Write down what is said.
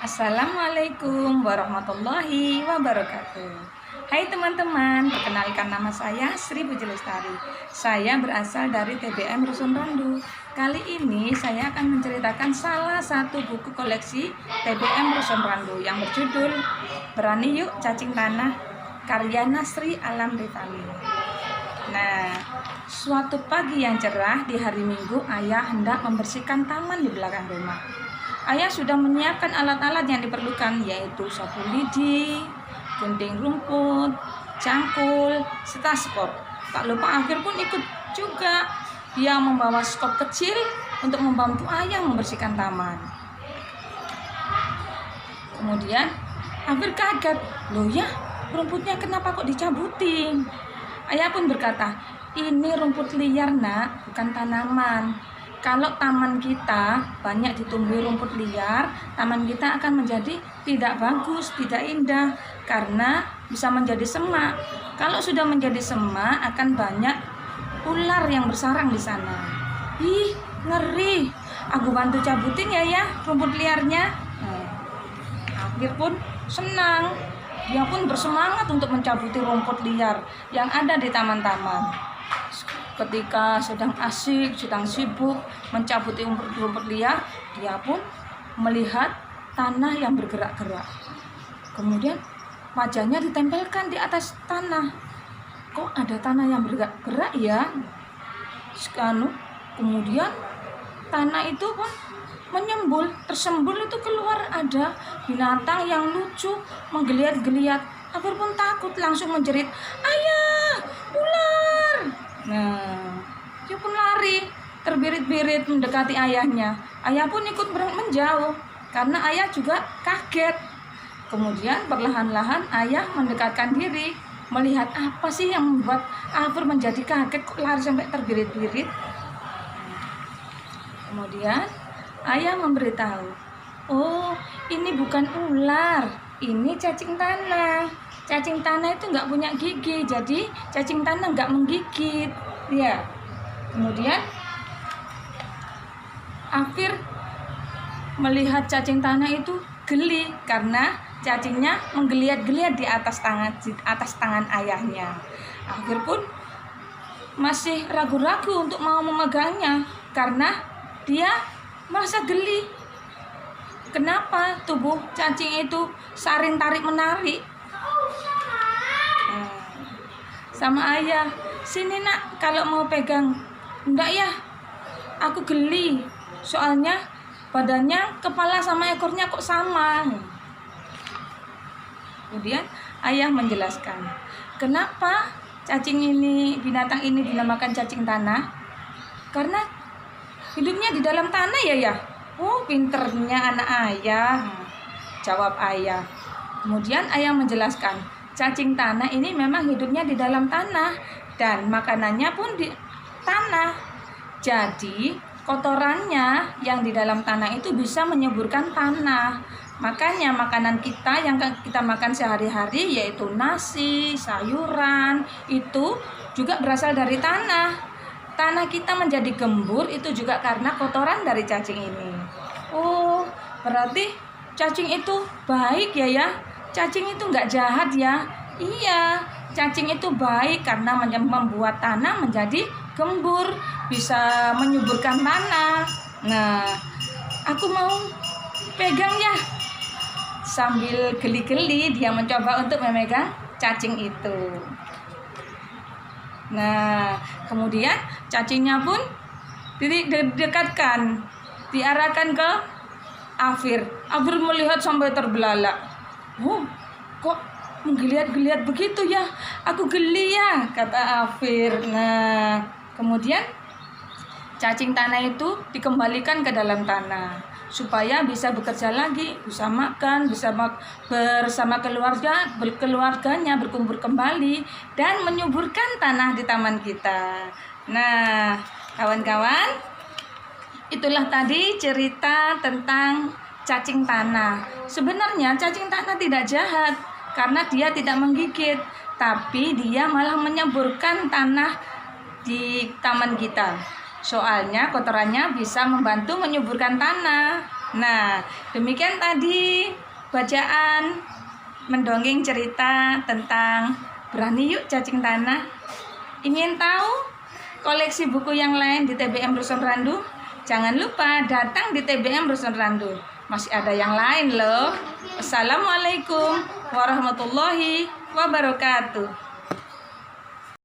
Assalamualaikum warahmatullahi wabarakatuh. Hai teman-teman, perkenalkan nama saya Sri Puji Lestari. Saya berasal dari TBM Rusun Randu. Kali ini saya akan menceritakan salah satu buku koleksi TBM Rusun Randu yang berjudul Berani Yuk Cacing Tanah, karya Nasri Alam Rifani. Nah, suatu pagi yang cerah di hari Minggu, ayah hendak membersihkan taman di belakang rumah. Ayah sudah menyiapkan alat-alat yang diperlukan, yaitu sapu lidi, gunting rumput, cangkul, serta skop. Tak lupa Afir pun ikut juga. Dia membawa skop kecil untuk membantu ayah membersihkan taman. Kemudian Afir kaget, loh ya, rumputnya kenapa kok dicabutin? Ayah pun berkata, ini rumput liar nak, bukan tanaman. Kalau taman kita banyak ditumbuhi rumput liar, taman kita akan menjadi tidak bagus, tidak indah, karena bisa menjadi semak. Kalau sudah menjadi semak, akan banyak ular yang bersarang di sana. Ih, ngeri. Aku bantu cabutin ya rumput liarnya. Afir pun senang. Dia pun bersemangat untuk mencabuti rumput liar yang ada di taman-taman. Ketika sedang asik, sedang sibuk mencabuti rumput liar, dia pun melihat tanah yang bergerak-gerak. Kemudian wajahnya ditempelkan di atas tanah. Kok ada tanah yang bergerak ya? Kemudian tanah itu pun menyembul, tersembul itu keluar ada binatang yang lucu menggeliat-geliat. Afir pun takut, langsung menjerit, "Ayah, ular!" Nah, dia pun lari, terbirit-birit mendekati ayahnya. Ayah pun ikut menjauh, karena ayah juga kaget. Kemudian perlahan-lahan ayah mendekatkan diri, melihat apa sih yang membuat Afir menjadi kaget, kok lari sampai terbirit-birit. Kemudian ayah memberitahu, oh ini bukan ular, ini cacing tanah. Cacing tanah itu nggak punya gigi, jadi cacing tanah nggak menggigit. Ya. Kemudian Afir melihat cacing tanah itu geli karena cacingnya menggeliat-geliat di atas tangan ayahnya. Afir pun masih ragu-ragu untuk mau memegangnya karena dia merasa geli. Kenapa tubuh cacing itu saling tarik-menarik? Sama ayah, sini nak, kalau mau pegang. Enggak ya, aku geli, soalnya badannya, kepala sama ekornya kok sama. Kemudian ayah menjelaskan, kenapa binatang ini dinamakan cacing tanah? Karena hidupnya di dalam tanah ya. Oh, pinternya anak ayah, jawab ayah. Kemudian ayah menjelaskan, cacing tanah ini memang hidupnya di dalam tanah dan makanannya pun di tanah. Jadi kotorannya yang di dalam tanah itu bisa menyuburkan tanah. Makanya makanan kita yang kita makan sehari-hari, yaitu nasi, sayuran, itu juga berasal dari tanah. Tanah kita menjadi gembur itu juga karena kotoran dari cacing ini. Oh, berarti cacing itu baik ya. Cacing itu nggak jahat ya. Iya, cacing itu baik karena membuat tanah menjadi gembur, bisa menyuburkan tanah. Nah, aku mau pegang ya. Sambil geli-geli dia mencoba untuk memegang cacing itu. Nah, kemudian cacingnya pun didekatkan, diarahkan ke Afir. Afir melihat sampai terbelalak. Oh, kok menggeliat-geliat begitu ya? Aku geli ya, kata Afir. Nah, kemudian cacing tanah itu dikembalikan ke dalam tanah supaya bisa bekerja lagi, bisa makan, bisa bersama keluarganya berkumpul kembali dan menyuburkan tanah di taman kita. Nah, kawan-kawan, itulah tadi cerita tentang cacing tanah. Sebenarnya cacing tanah tidak jahat karena dia tidak menggigit, tapi dia malah menyuburkan tanah di taman kita. Soalnya kotorannya bisa membantu menyuburkan tanah. Nah, demikian tadi bacaan mendongeng cerita tentang Berani Yuk Cacing Tanah. Ingin tahu koleksi buku yang lain di TBM Rusun Randu? Jangan lupa datang di TBM Rusun Randu. Masih ada yang lain loh. Assalamualaikum warahmatullahi wabarakatuh.